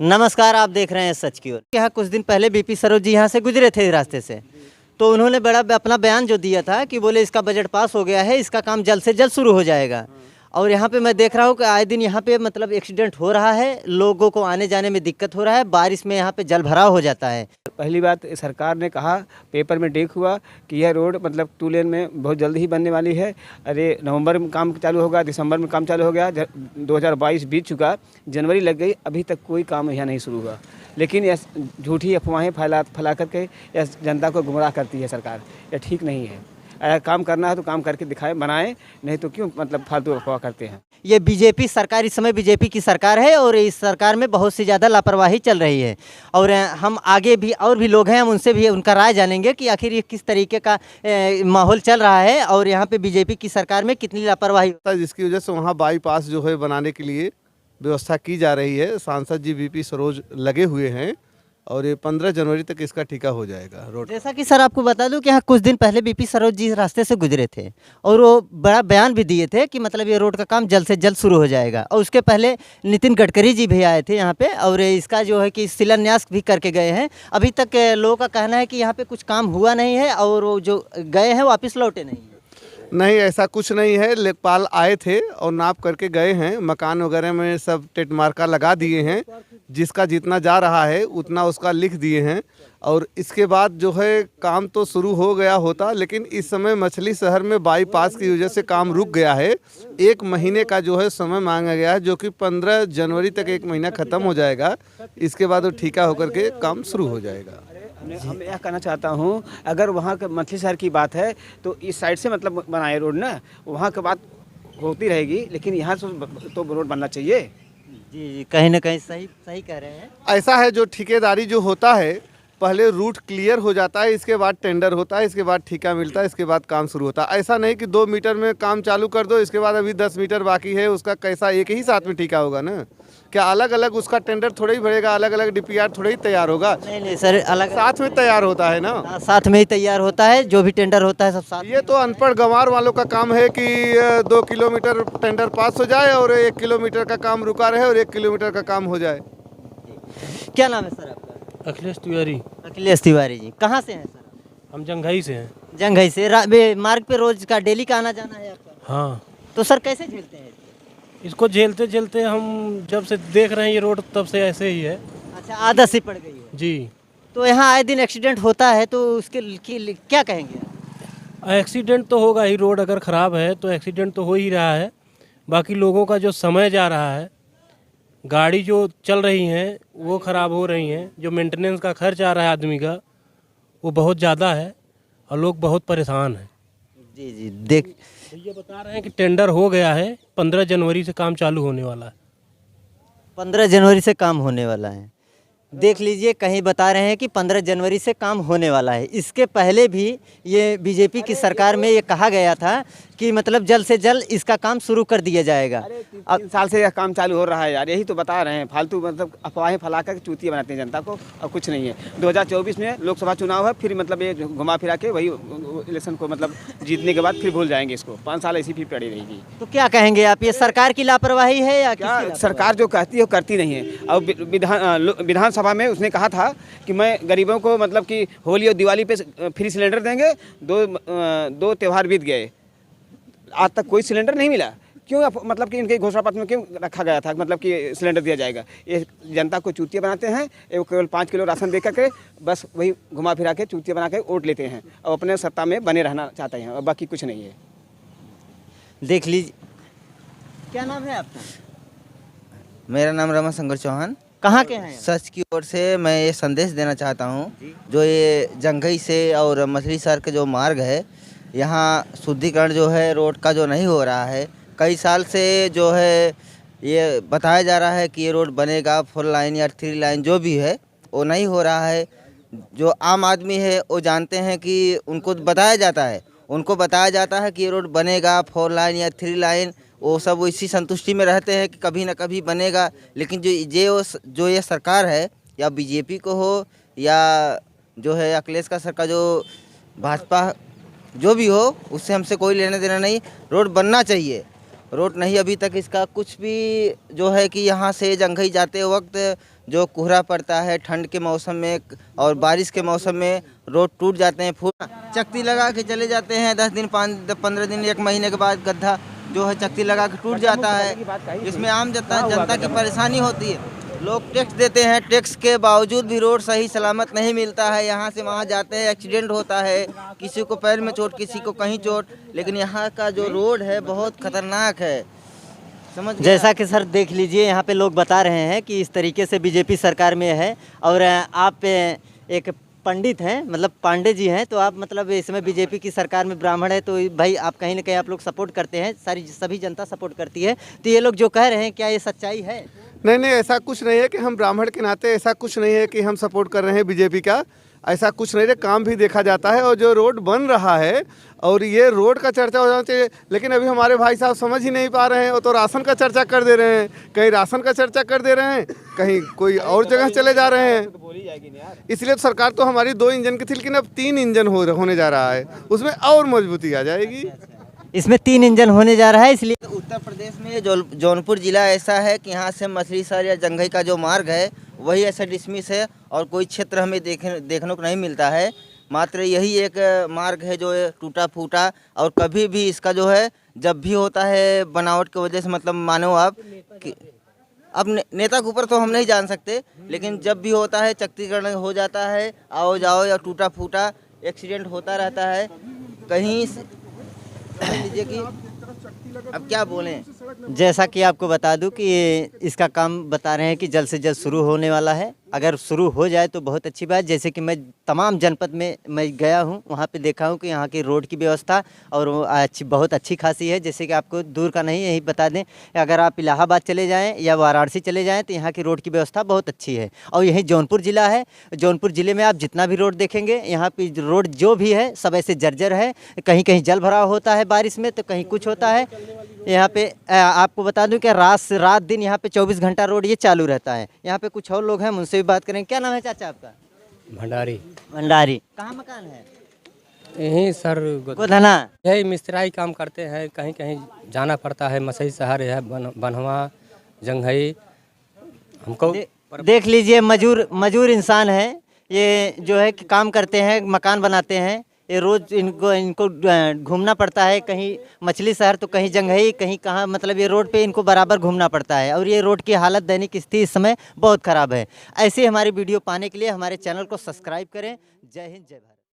नमस्कार, आप देख रहे हैं सच की ओर। यहाँ कुछ दिन पहले बीपी सरोज जी यहाँ से गुजरे थे रास्ते से, तो उन्होंने बड़ा अपना बयान जो दिया था कि बोले इसका बजट पास हो गया है, इसका काम जल्द से जल्द शुरू हो जाएगा। और यहाँ पे मैं देख रहा हूँ कि आए दिन यहाँ पे मतलब एक्सीडेंट हो रहा है, लोगों को आने जाने में दिक्कत हो रहा है, बारिश में यहाँ पे जल भराव हो जाता है। पहली बात सरकार ने कहा, पेपर में लीक हुआ कि यह रोड मतलब 2 लेन में बहुत जल्द ही बनने वाली है। अरे नवंबर में काम चालू होगा, दिसंबर में काम चालू हो गया, 2022 बीत चुका, जनवरी लग गई, अभी तक कोई काम यहाँ नहीं शुरू हुआ। लेकिन यह झूठी अफवाहें फैला करके यह जनता को गुमराह करती है सरकार। यह ठीक नहीं है। अगर काम करना है तो काम करके दिखाएं, बनाएं, नहीं तो क्यों मतलब फालतू अफवाह करते हैं। ये बीजेपी सरकार, इस समय बीजेपी की सरकार है और इस सरकार में बहुत सी ज़्यादा लापरवाही चल रही है। और हम आगे भी और भी लोग हैं, हम उनसे भी उनका राय जानेंगे कि आखिर ये किस तरीके का माहौल चल रहा है और यहाँ पे बीजेपी की सरकार में कितनी लापरवाही, जिसकी वजह से वहाँ बाईपास जो है बनाने के लिए व्यवस्था की जा रही है। सांसद जी बीपी सरोज लगे हुए हैं और ये 15 जनवरी तक इसका ठेका हो जाएगा रोड। जैसा कि सर आपको बता दूं कि यहाँ कुछ दिन पहले बीपी सरोज जी रास्ते से गुजरे थे और वो बड़ा बयान भी दिए थे कि मतलब ये रोड का काम जल्द से जल्द शुरू हो जाएगा। और उसके पहले नितिन गडकरी जी भी आए थे यहाँ पे और इसका जो है कि शिलान्यास भी करके गए हैं। अभी तक लोगों का कहना है कि यहाँ पे कुछ काम हुआ नहीं है और वो जो गए हैं वापस लौटे नहीं हैं। नहीं, ऐसा कुछ नहीं है। लेखपाल आए थे और नाप करके गए हैं। मकान वगैरह में सब टेट मार्का लगा दिए हैं, जिसका जितना जा रहा है उतना उसका लिख दिए हैं। और इसके बाद जो है काम तो शुरू हो गया होता, लेकिन इस समय मछली शहर में बाईपास की वजह से काम रुक गया है। 1 महीने का जो है समय मांगा गया है, जो कि 15 जनवरी तक 1 महीना ख़त्म हो जाएगा। इसके बाद वो ठीका होकर के काम शुरू हो जाएगा। हम यह कहना चाहता हूँ, अगर वहाँ के मछली शहर की बात है तो इस साइड से मतलब बनाए रोड ना, वहाँ की बात होती रहेगी, लेकिन यहाँ तो रोड बनना चाहिए। जी, कहीं ना कहीं सही कह रहे हैं। ऐसा है, जो ठेकेदारी जो होता है, पहले रूट क्लियर हो जाता है, इसके बाद टेंडर होता है, इसके बाद ठेका मिलता है, इसके बाद काम शुरू होता है। ऐसा नहीं कि 2 मीटर में काम चालू कर दो, इसके बाद अभी 10 मीटर बाकी है, उसका कैसा एक ही साथ में ठेका होगा ना? क्या अलग अलग उसका टेंडर थोड़ा ही भरेगा, अलग अलग डीपीआर थोड़ा ही तैयार होगा? नहीं सर, अलग साथ में तैयार होता है ना। साथ में ही तैयार होता है, जो भी टेंडर होता है सब साथ। ये तो अनपढ़ गंवार वालों का काम है कि 2 किलोमीटर टेंडर पास हो जाए और 1 किलोमीटर का काम रुका रहे और 1 किलोमीटर का काम हो जाए। क्या नाम है सर आपका? अखिलेश तिवारी। अखिलेश तिवारी जी, कहाँ से हैं सर? हम जंघई से हैं। जंघई से। मार्ग पे रोज का डेली का आना जाना है आपका? हाँ, तो सर कैसे झेलते हैं? इसको झेलते झेलते हम जब से देख रहे हैं ये रोड, तब से ऐसे ही है। अच्छा, आदत सी पड़ गई है जी। तो यहाँ आए दिन एक्सीडेंट होता है, तो उसके क्या कहेंगे? एक्सीडेंट तो होगा ही, रोड अगर ख़राब है तो एक्सीडेंट तो हो ही रहा है। बाकी लोगों का जो समय जा रहा है, गाड़ी जो चल रही हैं वो ख़राब हो रही हैं, जो मेंटेनेंस का खर्च आ रहा है आदमी का, वो बहुत ज़्यादा है और लोग बहुत परेशान हैं। जी देख, ये बता रहे हैं कि टेंडर हो गया है, 15 जनवरी से काम चालू होने वाला है। 15 जनवरी से काम होने वाला है। देख लीजिए, कहीं बता रहे हैं कि 15 जनवरी से काम होने वाला है। इसके पहले भी ये बीजेपी की सरकार में ये कहा गया था कि मतलब जल्द से जल्द इसका काम शुरू कर दिया जाएगा। 3 साल से यह काम चालू हो रहा है यार, यही तो बता रहे हैं। फालतू मतलब अफवाहें फैला कर चूतिया बनाते हैं जनता को, और कुछ नहीं है। 2024 में लोकसभा चुनाव है, फिर मतलब ये घुमा फिरा के वही इलेक्शन को मतलब जीतने के बाद फिर भूल जाएंगे इसको। 5 साल ऐसी फिर पड़ी रहेगी। तो क्या कहेंगे आप, ये सरकार की लापरवाही है या क्या? किसकी? सरकार जो कहती है वो करती नहीं है। और विधानसभा में उसने कहा था कि मैं गरीबों को मतलब कि होली और दिवाली पे फ्री सिलेंडर देंगे। 2 त्यौहार बीत गए, आज तक कोई सिलेंडर नहीं मिला। क्यों? मतलब कि इनके घोषणा पत्र में क्यों रखा गया था मतलब कि सिलेंडर दिया जाएगा? ये जनता को चूतिया बनाते हैं। ये केवल 5 किलो राशन दे करके बस वही घुमा फिरा के चूतिया बना के वोट लेते हैं और अपने सत्ता में बने रहना चाहते हैं, और बाकी कुछ नहीं है। देख लीजिए, क्या नाम है आपका? मेरा नाम रमाशंकर चौहान। कहाँ के हैं? सच की ओर से मैं ये संदेश देना चाहता हूँ, जो ये जंघई से और मछली शहर के जो मार्ग है, यहाँ शुद्धिकरण जो है रोड का जो नहीं हो रहा है। कई साल से जो है ये बताया जा रहा है कि ये रोड बनेगा, 4 लाइन या 3 लाइन जो भी है, वो नहीं हो रहा है। जो आम आदमी है वो जानते हैं कि उनको बताया जाता है कि ये रोड बनेगा, 4 लाइन या 3 लाइन, वो सब इसी संतुष्टि में रहते हैं कि कभी ना कभी बनेगा। लेकिन जो ये सरकार है, या बीजेपी को हो या जो है अखिलेश का सरकार, जो भाजपा जो भी हो, उससे हमसे कोई लेना देना नहीं। रोड बनना चाहिए, रोड नहीं अभी तक इसका कुछ भी जो है कि यहाँ से जंघई जाते वक्त जो कोहरा पड़ता है ठंड के मौसम में और बारिश के मौसम में रोड टूट जाते हैं, फूल चक्ति लगा के चले जाते हैं। 10 दिन 15 दिन 1 महीने के बाद गड्ढा जो है चक्ति लगा के टूट जाता है, जिसमें आम जनता की परेशानी होती है। लोग टैक्स देते हैं, टैक्स के बावजूद भी रोड सही सलामत नहीं मिलता है। यहाँ से वहाँ जाते हैं, एक्सीडेंट होता है, किसी को पैर में चोट, किसी को कहीं चोट। लेकिन यहाँ का जो रोड है बहुत खतरनाक है, समझ गए? जैसा कि सर देख लीजिए, यहाँ पे लोग बता रहे हैं कि इस तरीके से बीजेपी सरकार में है। और आप एक पंडित हैं, मतलब पांडे जी हैं, तो आप मतलब इसमें बीजेपी की सरकार में ब्राह्मण है, तो भाई आप कहीं ना कहीं आप लोग सपोर्ट करते हैं, सभी जनता सपोर्ट करती है, तो ये लोग जो कह रहे हैं क्या ये सच्चाई है? नहीं, ऐसा कुछ नहीं है कि हम ब्राह्मण के नाते ऐसा कुछ नहीं है कि हम सपोर्ट कर रहे हैं बीजेपी का, ऐसा कुछ नहीं है। काम भी देखा जाता है और जो रोड बन रहा है और ये रोड का चर्चा हो जाना चाहिए, लेकिन अभी हमारे भाई साहब समझ ही नहीं पा रहे हैं। वो तो राशन का चर्चा कर दे रहे हैं, कहीं राशन का चर्चा कर दे रहे हैं, कहीं कोई और जगह चले जा रहे हैं। इसलिए तो सरकार तो हमारी 2 इंजन की थी, लेकिन अब 3 इंजन होने जा रहा है, उसमें और मजबूती आ जाएगी। इसमें 3 इंजन होने जा रहा है, इसलिए उत्तर प्रदेश में जौनपुर जिला ऐसा है कि यहाँ से मछलीशहर या जंघई का जो मार्ग है वही ऐसा डिसमिस है और कोई क्षेत्र हमें देखने को नहीं मिलता है। मात्र यही एक मार्ग है जो टूटा फूटा, और कभी भी इसका जो है जब भी होता है बनावट की वजह से, मतलब मानो आप कि अब नेता के ऊपर तो हम नहीं जान सकते, लेकिन जब भी होता है चक्तीकरण हो जाता है, आओ जाओ या टूटा फूटा एक्सीडेंट होता रहता है। कहीं लीजिए कि अब क्या बोलें। जैसा कि आपको बता दूं कि इसका काम बता रहे हैं कि जल्द से जल्द शुरू होने वाला है। अगर शुरू हो जाए तो बहुत अच्छी बात। जैसे कि मैं तमाम जनपद में मैं गया हूं, वहां पे देखा हूं कि यहाँ की रोड की व्यवस्था और बहुत अच्छी खासी है। जैसे कि आपको दूर का नहीं, यही बता दें, अगर आप इलाहाबाद चले जाएं या वाराणसी चले जाएं तो यहाँ की रोड की व्यवस्था बहुत अच्छी है। और यही जौनपुर ज़िला है, जौनपुर ज़िले में आप जितना भी रोड देखेंगे, यहाँ की रोड जो भी है सब ऐसे जर्जर है। कहीं कहीं जल भराव होता है बारिश में, तो कहीं कुछ होता है। यहाँ पे आपको बता दूं कि रात दिन यहाँ पे 24 घंटा रोड ये चालू रहता है। यहाँ पे कुछ और लोग हैं, उनसे भी बात करें। क्या नाम है चाचा आपका? भंडारी। कहाँ मकान है? यहीं सर गोधना। यही मिस्त्री काम करते हैं, कहीं कहीं जाना पड़ता है। मछलीशहर है, बनवा, जंघई। हमको देख लीजिए, मजूर इंसान है ये, जो है कि काम करते हैं, मकान बनाते हैं। ये रोज़ इनको घूमना पड़ता है, कहीं मछलीशहर तो कहीं जंघई, कहीं कहाँ, मतलब ये रोड पे इनको बराबर घूमना पड़ता है। और ये रोड की हालत, दैनिक स्थिति इस समय बहुत ख़राब है। ऐसे हमारी वीडियो पाने के लिए हमारे चैनल को सब्सक्राइब करें। जय हिंद, जय भारत।